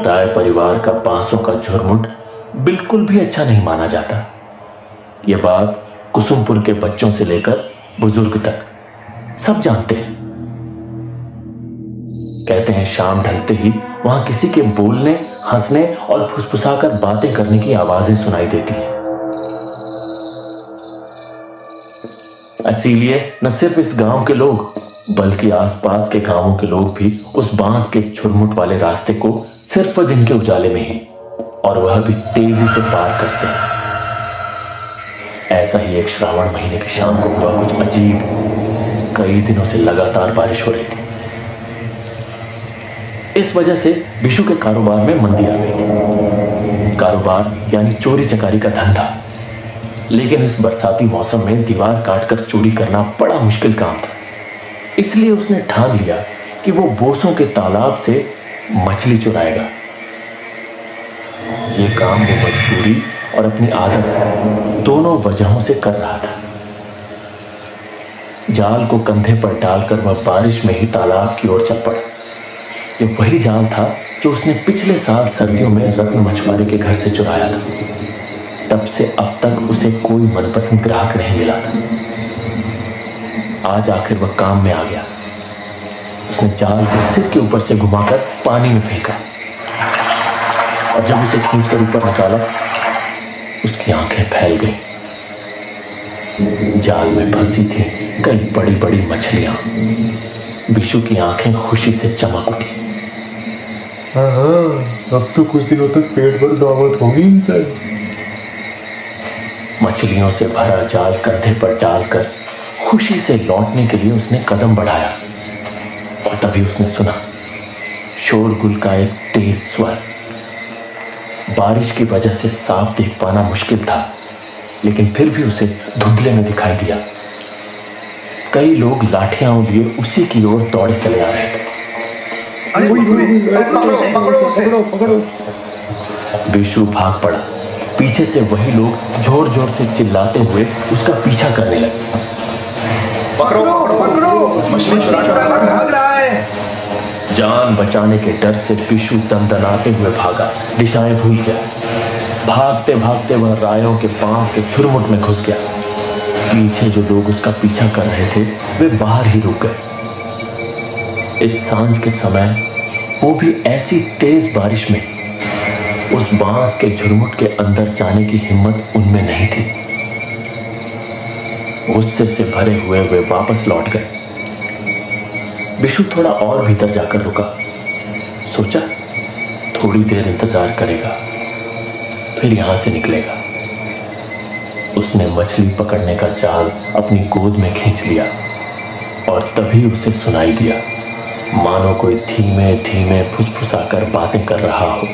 राय परिवार का बांसों का झुरमुट बिल्कुल भी अच्छा नहीं माना जाता। यह बात कुसुमपुर के बच्चों से लेकर बुजुर्ग तक सब जानते हैं। कहते हैं शाम ढलते ही वहां किसी के बोलने, हंसने और फुसफुसाकर बातें करने की आवाजें सुनाई देती हैं। इसीलिए न सिर्फ इस गांव के लोग बल्कि आसपास के गांवों के लोग भी उस बांस के झुरमुट वाले रास्ते को सिर्फ दिन के उजाले में ही, और वह भी तेजी से पार करते हैं। ऐसा ही एक श्रावण महीने की शाम को हुआ कुछ अजीब। कई दिनों से लगातार बारिश हो रही थी। इस वजह से बिशु के कारोबार में मंदी आ गई थी। कारोबार यानी चोरी चकारी का धंधा। लेकिन इस बरसाती मौसम में दीवार काटकर चोरी करना बड़ा मुश्किल काम था। इसलिए उसने ठान लिया कि वो बोसों के तालाब से मछली चुराएगा। ये काम वो मजबूरी और अपनी आदत दोनों वजहों से कर रहा था। जाल को कंधे पर डालकर वह बारिश में ही तालाब की ओर चल पड़ा। ये वही जाल था जो उसने पिछले साल सर्दियों में रत्न मछुआरे के घर से चुराया था। तब से अब तक उसे कोई मनपसंद ग्राहक नहीं मिला था। आज आखिर वह काम में आ गया। उसने जाल को सिर के ऊपर से घुमाकर पानी में फेंका और जब उसे खींचकर ऊपर निकाला, उसकी आंखें फैल गईं। जाल में फंसी थी कई बड़ी बड़ी मछलियां। बिशु की आंखें खुशी से चमक उठी। अब तो कुछ दिनों तक पेट भर दावत होगी इनसे। मछलियों से भरा जाल कंधे पर डालकर खुशी से लौटने के लिए उसने कदम बढ़ाया और तभी उसने सुना शोरगुल का एक तेज स्वर। बारिश की वजह से साफ देख पाना मुश्किल था, लेकिन फिर भी उसे धुंधले में दिखाई दिया। कई लोग लाठियां लिए उसी की ओर दौड़े चले आ रहे थे। पकड़ो। बिशु भाग पड़ा। पीछे से वही लोग जोर जोर से चिल्लाते हुए उसका पीछा करने लगे। पकड़ो, मछली चुरा भाग रहा है। जान बचाने के डर से बिशु तनतनाते हुए भागा, दिशाएं भूल गया। भागते भागते वह रायों के बांस के झुरमुट में घुस गया। पीछे जो लोग उसका पीछा कर रहे थे वे बाहर ही रुक गए। इस सांझ के समय, वो भी ऐसी तेज बारिश में, उस बांस के झुरमुट के अंदर जाने की हिम्मत उनमें नहीं थी। गुस्से से भरे हुए वे वापस लौट गए। बिशु थोड़ा और भीतर जाकर रुका। सोचा थोड़ी देर इंतजार करेगा, फिर यहां से निकलेगा। उसने मछली पकड़ने का जाल अपनी गोद में खींच लिया और तभी उसे सुनाई दिया मानो कोई धीमे धीमे फुसफुसाकर बातें कर रहा हो।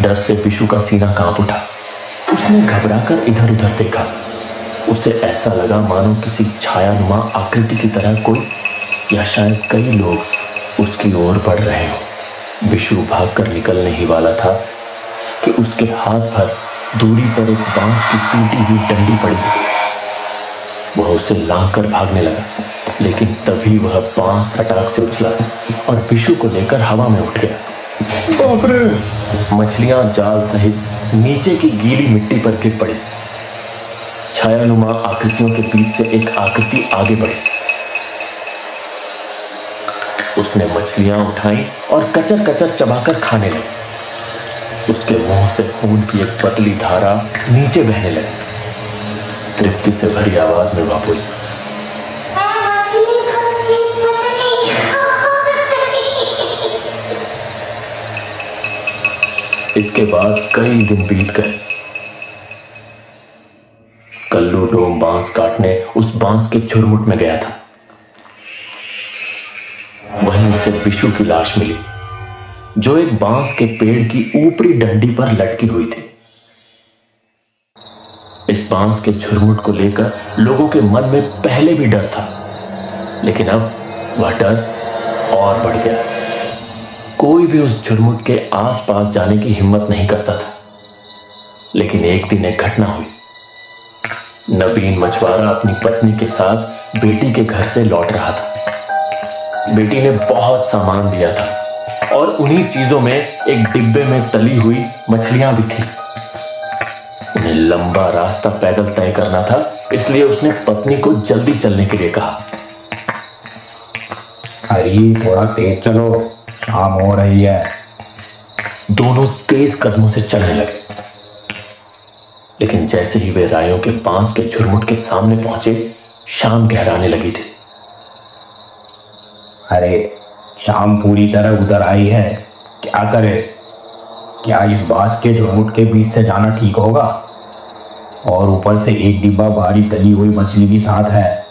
डर से बिशु का सीना कांप उठा। उसने घबराकर इधर उधर देखा। उसे ऐसा लगा मानो किसी छायानुमा आकृति की तरह कोई या शायद कई लोग उसकी ओर बढ़ रहे हो। बिशु भागकर निकलने ही वाला था कि उसके हाथ भर दूरी पर एक बांस की टूटी हुई डंडी पड़ी। वह उसे लांघकर भागने लगा, लेकिन तभी वह बांस सटाक से उछला और बिशु को लेकर हवा में उठ गया। बाप रे! मछलियां जाल सहित नीचे की गीली मिट्टी पर गिर पड़ी। छायानुमा आकृतियों के बीच से एक आकृति आगे बढ़ी। उसने मछलियां उठाई और कचर कचर चबाकर खाने लगी। उसके मुंह से खून की एक पतली धारा नीचे बहने लगी। तृप्ति से भरी आवाज में वह बोली, इसके बाद कई दिन बीत गए। कल्लू डोम बांस काटने उस बांस के झुरमुट में गया था। वहीं उसे बिशु की लाश मिली, जो एक बांस के पेड़ की ऊपरी डंडी पर लटकी हुई थी। इस बांस के झुरमुट को लेकर लोगों के मन में पहले भी डर था, लेकिन अब वह डर और बढ़ गया। कोई भी उस झुरमुट के आसपास जाने की हिम्मत नहीं करता था। लेकिन एक दिन एक घटना हुई। नबीन मछुआरा अपनी पत्नी के साथ बेटी के घर से लौट रहा था। बेटी ने बहुत सामान दिया था और उन्हीं चीजों में एक डिब्बे में तली हुई मछलियां भी थी। उन्हें लंबा रास्ता पैदल तय करना था, इसलिए उसने पत्नी को जल्दी चलने के लिए कहा। अरे थोड़ा तेज चलो, शाम हो रही है। दोनों तेज कदमों से चलने लगे। लेकिन जैसे ही वे रायों के बांस के झुरमुट के सामने पहुंचे, शाम गहराने लगी थी। अरे शाम पूरी तरह उतर आई है, क्या करे? क्या इस बांस के झुरमुट के बीच से जाना ठीक होगा? और ऊपर से एक डिब्बा भारी तली हुई मछली भी साथ है।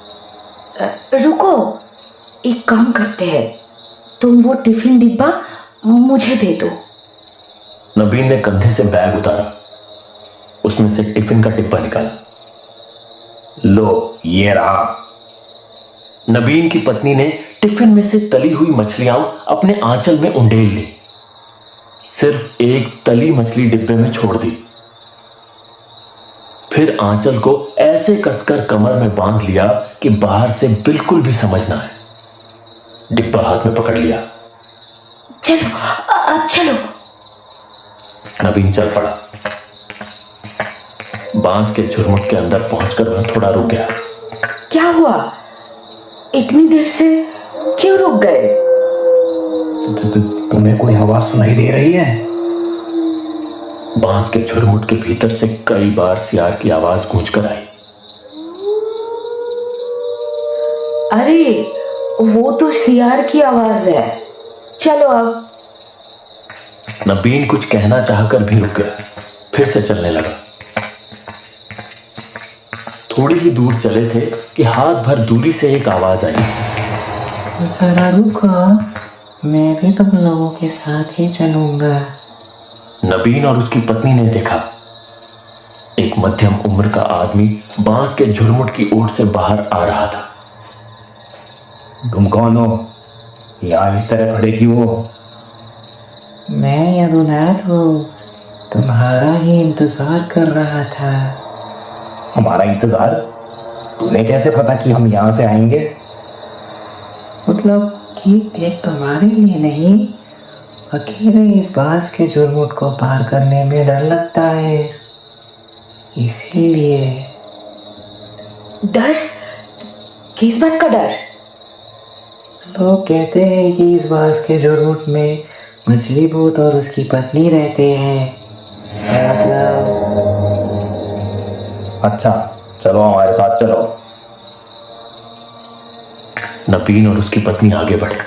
रुको, एक काम करते हैं, तुम वो टिफिन डिब्बा मुझे दे दो। नबीन ने कंधे से बैग उतारा, उसमें से टिफिन का डिब्बा निकाला। लो ये रहा। नबीन की पत्नी ने टिफिन में से तली हुई मछलियां अपने आंचल में उंडेल ली। सिर्फ एक तली मछली डिब्बे में छोड़ दी। फिर आंचल को ऐसे कसकर कमर में बांध लिया कि बाहर से बिल्कुल भी समझ ना आए। डिब्बा हाथ में पकड़ लिया। चलो अब चलो। नबीन चल पड़ा। बांस के झुरमुट के अंदर पहुंचकर वह थोड़ा रुक गया। क्या हुआ? इतनी देर से क्यों रुक गए? तुम्हें कोई आवाज सुनाई दे रही है? बांस के झुरमुट के भीतर से कई बार सियार की आवाज गूंज कर आई। अरे वो तो सियार की आवाज है। चलो अब। नबीन कुछ कहना चाहकर भी रुक गया, फिर से चलने लगा। थोड़ी ही दूर चले थे कि हाथ भर दूरी से एक आवाज आई। जरा रुको, मैं भी तुम लोगों के साथ ही चलूंगा। नबीन और उसकी पत्नी ने देखा, एक मध्यम उम्र का आदमी बांस के झुरमुट की ओर से बाहर आ रहा था। तुम कौन हो? यहाँ इस तरह खड़े क्यों हो? मैं यदुनाथ हूँ, तुम्हारा ही इंतजार कर रहा था। हमारा इंतजार? तूने कैसे पता कि हम यहाँ से आएंगे? मतलब कि एक तुम्हारे लिए नहीं, अकेले इस बांस के झुरमुट को पार करने में डर लगता है, इसीलिए। डर? किस बात का डर? लोग कहते हैं कि इस बांस के झुरमुट में मछली भूत और उसकी पत्नी रहते हैं। मतलब अच्छा चलो हमारे साथ चलो। नबीन और उसकी पत्नी आगे बढ़े।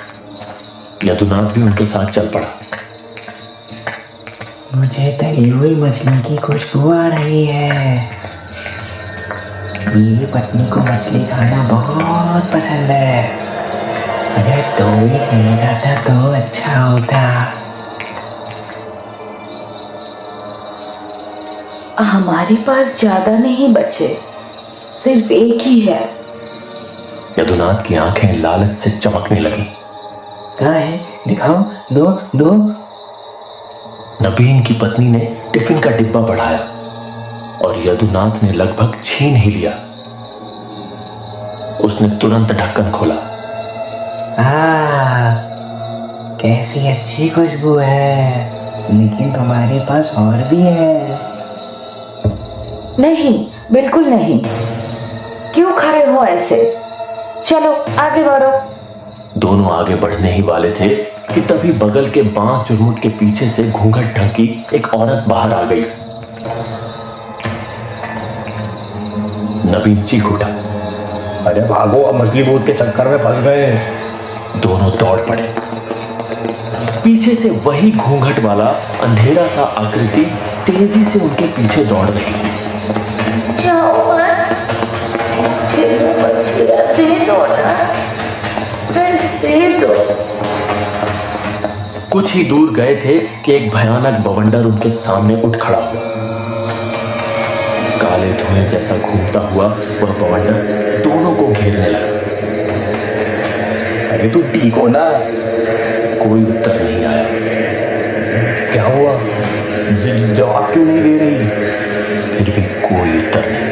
यदुनाथ भी उनके साथ चल पड़ा। मुझे तली हुई मछली की खुशबू आ रही है। मेरी पत्नी को मछली खाना बहुत पसंद है। अगर तो भी मिल जाता तो अच्छा होता। हमारे पास ज्यादा नहीं बचे, सिर्फ एक ही है। यदुनाथ की आंखें लालच से चमकने लगी। कहाँ है? दिखाओ, दो दो। नबीन की पत्नी ने टिफिन का डिब्बा बढ़ाया और यदुनाथ ने लगभग छीन ही लिया। उसने तुरंत ढक्कन खोला। कैसी अच्छी खुशबू है, लेकिन तुम्हारे पास और भी है। नहीं, बिल्कुल नहीं। क्यों खड़े हो ऐसे? चलो आगे बढ़ो। दोनों आगे बढ़ने ही वाले थे कि तभी बगल के बांस झुरमुट के पीछे से घूंघट ढकी एक औरत बाहर आ गई। नबीन चीख उठा। अरे भागो, अब मछली भूत के चक्कर में फंस गए। दोनों दौड़ पड़े। पीछे से वही घूंघट वाला अंधेरा सा आकृति तेजी से उनके पीछे दौड़ रही थी। जाओ मत, मुझे वो मछलियाँ दे दो ना, बस दे दो। कुछ ही दूर गए थे कि एक भयानक बवंडर उनके सामने उठ खड़ा हुआ। काले धुएं जैसा घूमता हुआ वह बवंडर दोनों को घेरने लगा। अरे तू ठीक हो ना? कोई उत्तर नहीं आया। क्या हुआ? जवाब क्यों नहीं दे रही? फिर भी कोई उत्तर नहीं।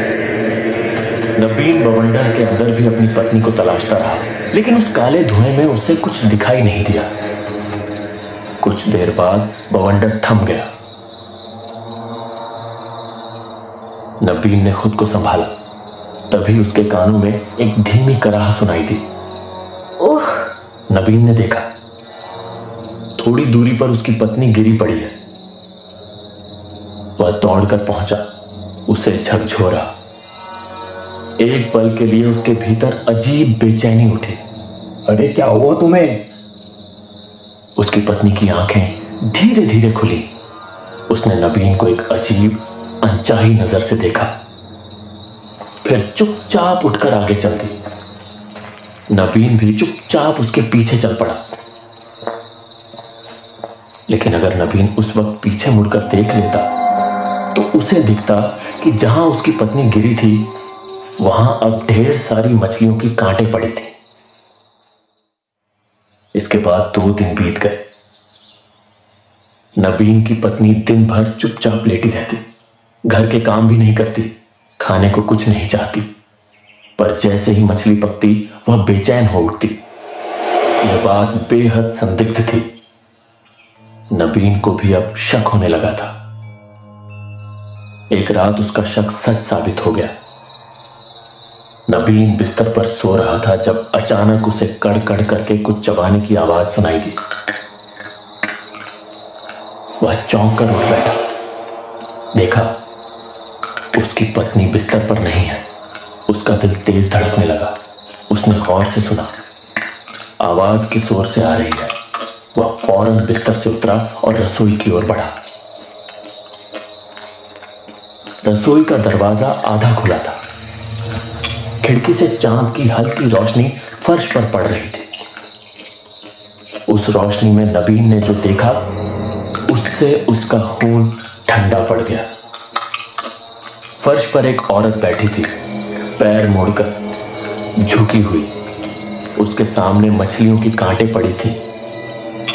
नबीन बवंडर के अंदर भी अपनी पत्नी को तलाशता रहा, लेकिन उस काले धुएं में उसे कुछ दिखाई नहीं दिया। कुछ देर बाद बवंडर थम गया। नबीन ने खुद को संभाला, तभी उसके कानों में एक धीमी कराह सुनाई दी। ओह! नबीन ने देखा, थोड़ी दूरी पर उसकी पत्नी गिरी पड़ी है। वह दौड़कर पहुंचा, उसे झकझोरा। एक पल के लिए उसके भीतर अजीब बेचैनी उठी। अरे क्या हुआ तुम्हें? उसकी पत्नी की आंखें धीरे धीरे खुली। उसने नबीन को एक अजीब अनचाही नजर से देखा, फिर चुपचाप उठकर आगे चल दी। नबीन भी चुपचाप उसके पीछे चल पड़ा। लेकिन अगर नबीन उस वक्त पीछे मुड़कर देख लेता तो उसे दिखता कि जहां उसकी पत्नी गिरी थी वहां अब ढेर सारी मछलियों की कांटे पड़ी थी। इसके बाद 2 दिन बीत गए। नबीन की पत्नी दिन भर चुपचाप लेटी रहती, घर के काम भी नहीं करती, खाने को कुछ नहीं चाहती, पर जैसे ही मछली पकती वह बेचैन हो उठती। यह बात बेहद संदिग्ध थी। नबीन को भी अब शक होने लगा था। एक रात उसका शक सच साबित हो गया। नबीन बिस्तर पर सो रहा था जब अचानक उसे कड़ कड़ करके कुछ चबाने की आवाज सुनाई दी। वह चौंक कर उठ बैठा। देखा, उसकी पत्नी बिस्तर पर नहीं है। उसका दिल तेज धड़कने लगा। उसने गौर से सुना, आवाज किस ओर से आ रही है। वह फौरन बिस्तर से उतरा और रसोई की ओर बढ़ा। रसोई का दरवाजा आधा खुला था। खिड़की से चांद की हल्की रोशनी फर्श पर पड़ रही थी। उस रोशनी में नबीन ने जो देखा उससे उसका खून ठंडा पड़ गया। फर्श पर एक औरत बैठी थी, पैर मोड़कर झुकी हुई। उसके सामने मछलियों की कांटे पड़ी थी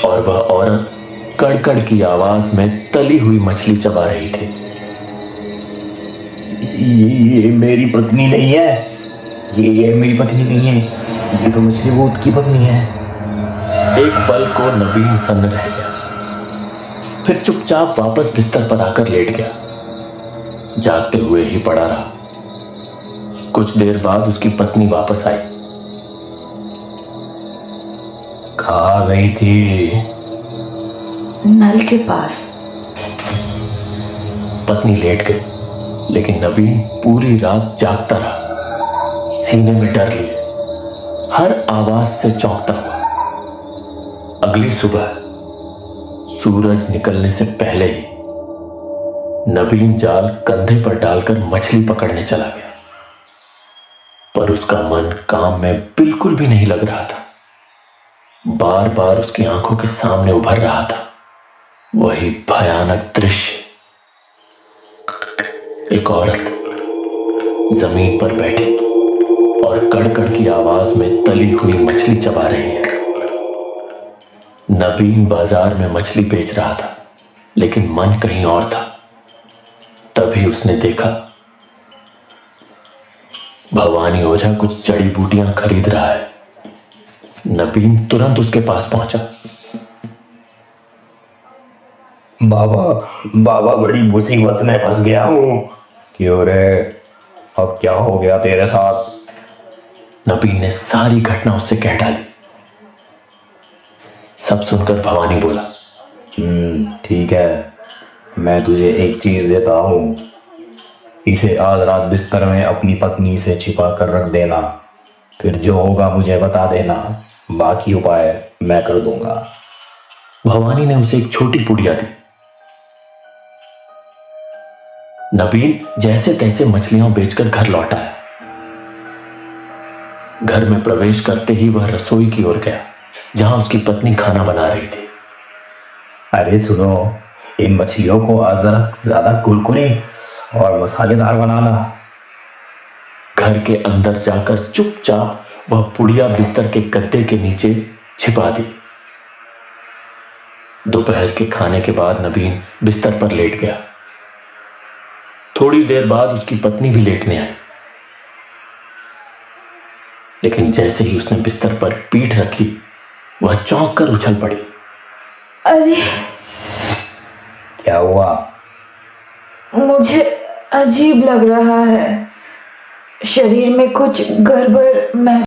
और वह औरत कड़कड़ की आवाज में तली हुई मछली चबा रही थी। ये मेरी पत्नी नहीं है। ये मेरी पत्नी नहीं है। ये तो मछली भूत की पत्नी है। एक पल को नबीन सन्न रह गया, फिर चुपचाप वापस बिस्तर पर आकर लेट गया। जागते हुए ही पड़ा रहा। कुछ देर बाद उसकी पत्नी वापस आई। कहाँ गई थी? नल के पास। पत्नी लेट गई, लेकिन नबीन पूरी रात जागता रहा, सीने में डर लिए, हर आवाज से चौंकता हुआ। अगली सुबह सूरज निकलने से पहले ही नबीन जाल कंधे पर डालकर मछली पकड़ने चला गया, पर उसका मन काम में बिल्कुल भी नहीं लग रहा था। बार बार उसकी आंखों के सामने उभर रहा था वही भयानक दृश्य। एक औरत जमीन पर बैठी और कड़कड़ की आवाज में तली हुई मछली चबा रही है। नबीन बाजार में मछली बेच रहा था, लेकिन मन कहीं और था। तभी उसने देखा भवानी ओझा कुछ जड़ी बूटियां खरीद रहा है। नबीन तुरंत उसके पास पहुंचा। बाबा बड़ी मुसीबत में फंस गया हूँ। क्यों रे, अब क्या हो गया तेरे साथ? नबीन ने सारी घटना उससे कह डाली। सब सुनकर भवानी बोला, ठीक है, मैं तुझे एक चीज देता हूँ। इसे आज रात बिस्तर में अपनी पत्नी से छिपा कर रख देना, फिर जो होगा मुझे बता देना, बाकी उपाय मैं कर दूंगा। भवानी ने उसे एक छोटी पुड़िया दी। नबीन जैसे तैसे मछलियां बेचकर घर लौट आया। घर में प्रवेश करते ही वह रसोई की ओर गया, जहां उसकी पत्नी खाना बना रही थी। अरे सुनो, इन मछलियों को आज जरा ज्यादा कुरकुरी और मसालेदार बनाना। घर के अंदर जाकर चुपचाप वह पुड़िया बिस्तर के गद्दे के नीचे छिपा दी। दोपहर के खाने के बाद नबीन बिस्तर पर लेट गया। थोड़ी देर बाद उसकी पत्नी भी लेटने आई, लेकिन जैसे ही उसने बिस्तर पर पीठ रखी वह चौंक कर उछल पड़ी। अरे, क्या हुआ? मुझे अजीब लग रहा है। शरीर में कुछ गड़बड़ महसूस।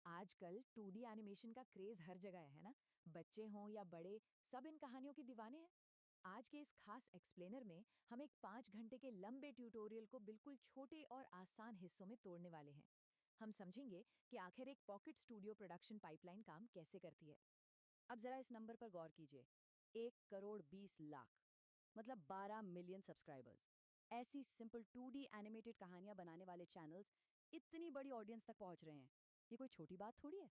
आजकल 2D एनिमेशन का क्रेज हर जगह है ना। बच्चे हों या बड़े, सब इन कहानियों के दीवाने हैं। आज के इस खास एक्सप्लेनर में हम एक 5 घंटे के लंबे ट्यूटोरियल को बिल्कुल छोटे और आसान हिस्सों में तोड़ने वाले हैं। हम समझेंगे कि आखिर एक पॉकेट स्टूडियो प्रोडक्शन पाइपलाइन काम कैसे करती है। अब जरा इस नंबर पर गौर कीजिए, 1 करोड़ 20 लाख, मतलब 12 मिलियन सब्सक्राइबर्स। ऐसी सिंपल 2D एनिमेटेड कहानियां बनाने वाले चैनल्स इतनी बड़ी ऑडियंस तक पहुंच रहे हैं, ये कोई छोटी बात थोड़ी है।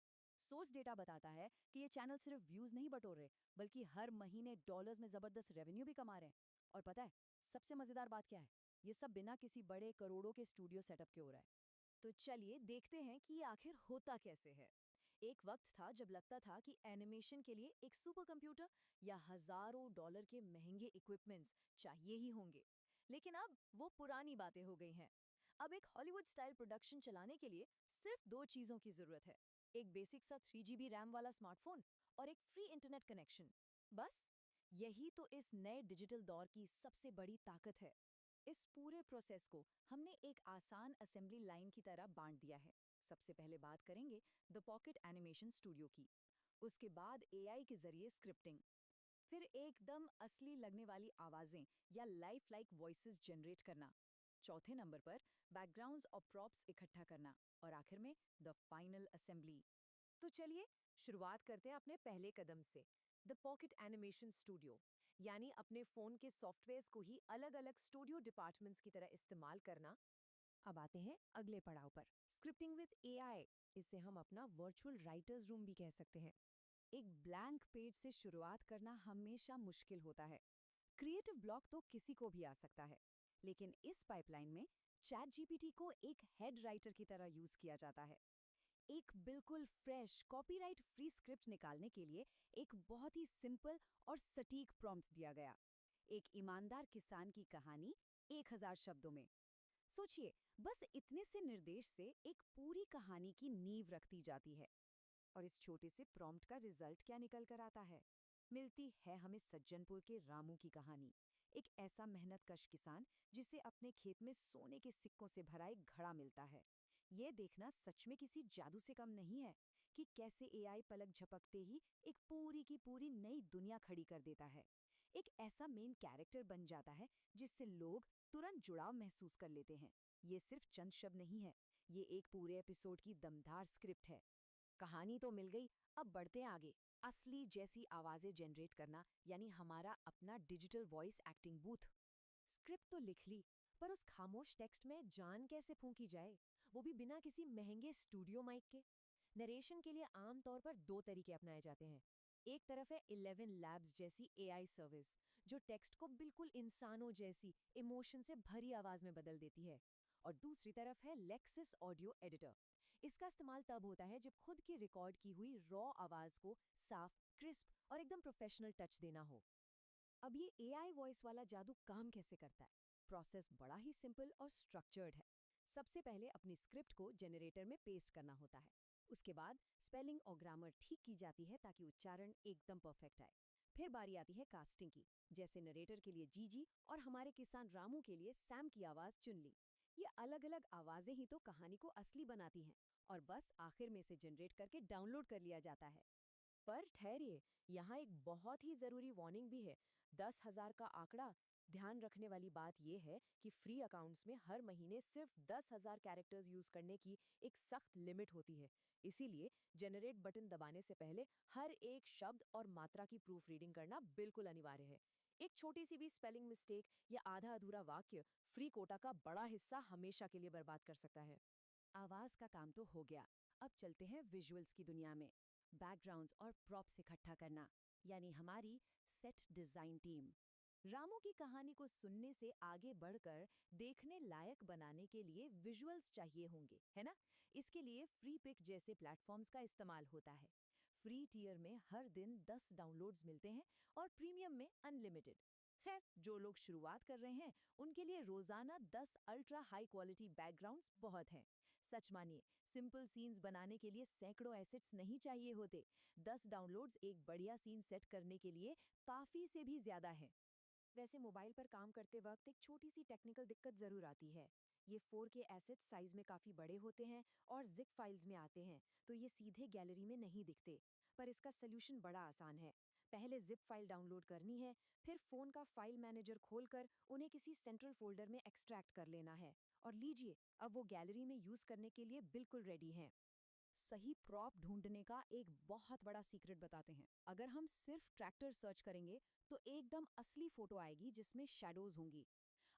सोर्स डेटा बताता है कि ये चैनल सिर्फ व्यूज नहीं बटोर रहे, बल्कि हर महीने डॉलर्स में जबरदस्त रेवेन्यू भी कमा रहे हैं। और पता है सबसे मजेदार बात क्या है? ये सब बिना किसी बड़े करोड़ों के स्टूडियो सेटअप के हो रहा है। तो चलिए देखते हैं कि ये आखिर होता कैसे है। एक वक्त था जब लगता था कि एनिमेशन के लिए एक सुपर कंप्यूटर या हजारों डॉलर के महंगे इक्विपमेंट्स चाहिए ही होंगे। लेकिन अब वो पुरानी बातें हो गई हैं। अब एक हॉलीवुड स्टाइल प्रोडक्शन चलाने के लिए सिर्फ 2 चीजों की जरूरत है, एक बेसिक सा 3 GB रैम वाला स्मार्टफोन और एक फ्री इंटरनेट कनेक्शन। बस यही तो इस नए डिजिटल दौर की सबसे बड़ी ताकत है। इस पूरे प्रोसेस को हमने एक आसान असेंबली लाइन की तरह बांट दिया है। सबसे पहले बात करेंगे द पॉकेट एनिमेशन स्टूडियो की, उसके बाद एआई के जरिए स्क्रिप्टिंग, फिर एकदम असली लगने वाली आवाजें या लाइफ लाइक वॉइसेस जनरेट करना, चौथे नंबर पर बैकग्राउंड्स और प्रॉप्स इकट्ठा करना, और आखिर में द फाइनल असेंबली। तो चलिए शुरुआत करते हैं अपने पहले कदम से, द पॉकेट एनिमेशन स्टूडियो, यानी अपने फोन के सॉफ्टवेयर्स को ही अलग अलग स्टूडियो डिपार्टमेंट्स की तरह इस्तेमाल करना। अब आते हैं अगले पड़ाव पर, स्क्रिप्टिंग विद एआई। इसे हम अपना वर्चुअल राइटर्स रूम भी कह सकते हैं। एक ब्लैंक पेज से शुरुआत करना हमेशा मुश्किल होता है। क्रिएटिव ब्लॉक तो किसी को भी आ सकता है, लेकिन इस पाइपलाइन में चैट जीपीटी को एक हेड राइटर की तरह यूज किया जाता है। एक बिल्कुल फ्रेश कॉपीराइट फ्री स्क्रिप्ट निकालने के लिए एक बहुत ही सिंपल और सटीक प्रॉम्प्ट दिया गया। एक ईमानदार किसान की कहानी 1000 शब्दों में। सोचिए, बस इतने से निर्देश से एक पूरी कहानी की नींव रख दी जाती है। और इस छोटे से प्रॉम्प्ट का रिजल्ट क्या निकल कर आता है? मिलती है हमें सज्जनपुर के रामू की कहानी। एक ऐसा मेहनतकश किसान जिसे अपने खेत में सोने के सिक्कों से भरा एक घड़ा मिलता है। ये देखना सच में किसी जादू से कम नहीं है कि कैसे एआई पलक झपकते ही एक पूरी की पूरी नई दुनिया खड़ी कर देता है। एक ऐसा मेन कैरेक्टर बन जाता है जिससे लोग तुरंत जुड़ाव महसूस कर लेते हैं। ये सिर्फ चंद शब्द नहीं है, ये एक पूरे एपिसोड की दमदार स्क्रिप्ट है। कहानी तो मिल गई, अब बढ़ते हैं आगे। असली जैसी आवाजें जनरेट करना, यानी हमारा अपना digital voice acting booth. Script तो लिख ली, पर उस खामोश टेक्स्ट में जान कैसे फूंकी जाए, वो भी बिना किसी महंगे स्टूडियो माइक के। नरेशन के लिए आमतौर पर दो तरीके अपनाए जाते हैं। एक तरफ है 11 लैब्स जैसी एआई सर्विस, जो टेक्स्ट को बिल्कुल इंसानों जैसी इमोशन से भरी आवाज में बदल देती है। और दूसरी तरफ है लेक्सिस ऑडियो एडिटर। इसका इस्तेमाल तब होता है जब खुद की रिकॉर्ड की हुई रॉ आवाज को साफ, क्रिस्प और एकदम प्रोफेशनल टच देना हो। अब ये एआई वॉइस वाला जादू काम कैसे करता है? प्रोसेस बड़ा ही सिंपल और स्ट्रक्चर्ड है। सबसे पहले अपनी स्क्रिप्ट को जनरेटर में पेस्ट करना होता है। उसके बाद स्पेलिंग और ग्रामर ठीक की जाती है ताकि उच्चारण एकदम परफेक्ट आए। फिर बारी आती है कास्टिंग की, जैसे नरेटर के लिए जीजी और हमारे किसान रामू के लिए सैम की आवाज चुन ली। ये अलग अलग आवाजें ही तो कहानी को असली बनाती हैं, और बस आखिर में से जनरेट करके डाउनलोड कर लिया जाता है। पर ठहरिए, यहाँ एक बहुत ही जरूरी वार्निंग भी है। 10,000 का आंकड़ा। ध्यान रखने वाली बात यह है कि फ्री अकाउंट्स में हर महीने सिर्फ 10,000 कैरेक्टर्स यूज करने की एक सख्त लिमिट होती है। इसीलिए जनरेट बटन दबाने से पहले हर एक शब्द और मात्रा की प्रूफ रीडिंग करना बिल्कुल अनिवार्य है। एक छोटी सी भी स्पेलिंग मिस्टेक या आधा अधूरा वाक्य फ्री कोटा का बड़ा हिस्सा हमेशा के लिए बर्बाद कर सकता है। आवाज का काम तो हो गया, अब चलते हैं विजुअल्स की दुनिया में। बैकग्राउंड्स और प्रॉप्स इकट्ठा करना, यानी हमारी सेट डिजाइन टीम। रामू की कहानी को सुनने से आगे बढ़कर देखने लायक बनाने के लिए विजुअल्स चाहिए होंगे, है ना? इसके लिए फ्री पिक जैसे प्लेटफॉर्म्स का इस्तेमाल होता है। फ्री टियर में हर दिन 10 डाउनलोड्स मिलते हैं और प्रीमियम में अनलिमिटेड। खैर, जो लोग शुरुआत कर रहे हैं उनके लिए रोजाना 10 अल्ट्रा हाई क्वालिटी बैकग्राउंड्स बहुत हैं। सच मानिए, सिंपल सीन्स बनाने के लिए सैकड़ों एसेट्स नहीं चाहिए होते। 10 डाउनलोड्स एक बढ़िया सीन सेट करने के लिए काफी से भी ज्यादा है। वैसे मोबाइल पर काम करते वक्त एक छोटी सी टेक्निकल दिक्कत जरूर आती है। ये 4K एसेट्स साइज में काफी बड़े होते हैं और जिप फाइल्स में आते हैं, तो ये सीधे गैलरी में नहीं दिखते। पर इसका सल्यूशन बड़ा आसान है। पहले जिप फाइल डाउनलोड करनी है, फिर फोन का फाइल मैनेजर खोलकर उन्हें किसी सेंट्रल फोल्डर में एक्सट्रैक्ट कर लेना है। और लीजिए, अब वो गैलरी में यूज करने के लिए बिल्कुल रेडी हैं। सही प्रॉप ढूंढने का एक बहुत बड़ा सीक्रेट बताते हैं। अगर हम सिर्फ ट्रैक्टर सर्च करेंगे तो एकदम असली फोटो आएगी जिसमें शैडोज होंगी।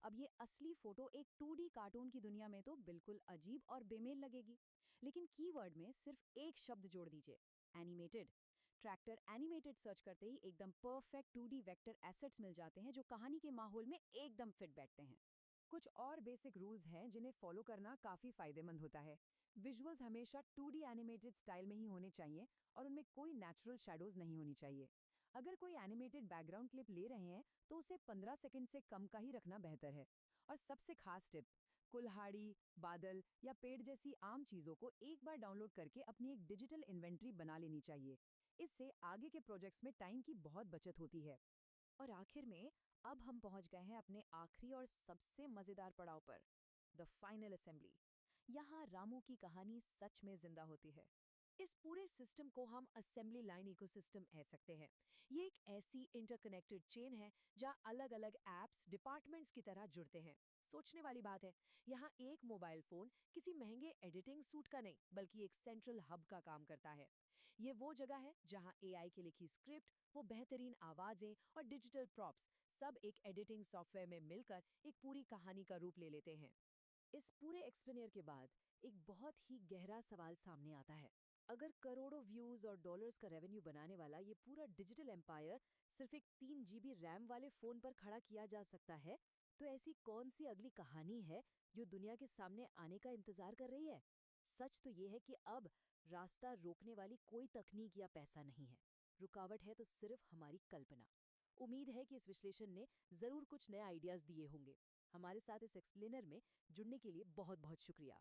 अब ये असली फोटो एक 2D कार्टून की दुनिया में तो बिल्कुल अजीब और बेमेल लगेगी। लेकिन कीवर्ड में सिर्फ एक शब्द जोड़ दीजिए, एनिमेटेड। ट्रैक्टर एनिमेटेड सर्च करते ही एकदम परफेक्ट 2D वेक्टर एसेट्स मिल जाते हैं जो कहानी के माहौल में एकदम फिट बैठते हैं। कुछ और बेसिक रूल्स हैं जिन्हें फॉलो करना काफी फायदेमंद होता है। विजुअल्स हमेशा 2D एनिमेटेड स्टाइल में ही होने चाहिए और उनमें कोई नेचुरल शैडोज नहीं होनी चाहिए। अगर कोई एनिमेटेड बैकग्राउंड क्लिप ले रहे हैं तो उसे 15 सेकंड से कम का ही रखना बेहतर है। और सबसे खास टिप, कुल्हाड़ी, बादल या पेड़ जैसी आम चीजों को एक बार डाउनलोड करके अपनी एक डिजिटल इन्वेंट्री बना लेनी चाहिए। इससे आगे के प्रोजेक्ट्स में टाइम की बहुत बचत होती है। और आखिर में अब हम पहुंच गए हैं अपने आखिरी और सबसे मजेदार पड़ाव पर, द फाइनल असेंबली। यहाँ रामू की कहानी सच में जिंदा होती है। इस पूरे सिस्टम को हम असेंबली लाइन इकोसिस्टम कह सकते हैं। ये एक ऐसी इंटरकनेक्टेड चेन है जहाँ अलग अलग एप्स डिपार्टमेंट्स की तरह जुड़ते हैं। सोचने वाली बात है, यहाँ एक मोबाइल फोन किसी महंगे एडिटिंग सूट का नहीं, बल्कि एक सेंट्रल हब का काम करता है। ये वो जगह है जहाँ एआई की लिखी स्क्रिप्ट, वो बेहतरीन आवाजें और डिजिटल प्रॉप्स सब एक एडिटिंग सॉफ्टवेयर में मिलकर एक पूरी कहानी का रूप ले लेते हैं। इस पूरे एक्सप्लेनियर के बाद एक बहुत ही गहरा सवाल सामने आता है। अगर करोड़ों व्यूज और डॉलर्स का रेवेन्यू बनाने वाला ये पूरा डिजिटल एम्पायर सिर्फ एक 3 GB रैम वाले फोन पर खड़ा किया जा सकता है, तो ऐसी कौन सी अगली कहानी है जो दुनिया के सामने आने का इंतजार कर रही है? सच तो ये है कि अब रास्ता रोकने वाली कोई तकनीक या पैसा नहीं है। रुकावट है तो सिर्फ हमारी कल्पना। उम्मीद है कि इस विश्लेषण ने जरूर कुछ नए आइडियाज दिए होंगे। हमारे साथ इस एक्सप्लेनर में जुड़ने के लिए बहुत बहुत शुक्रिया।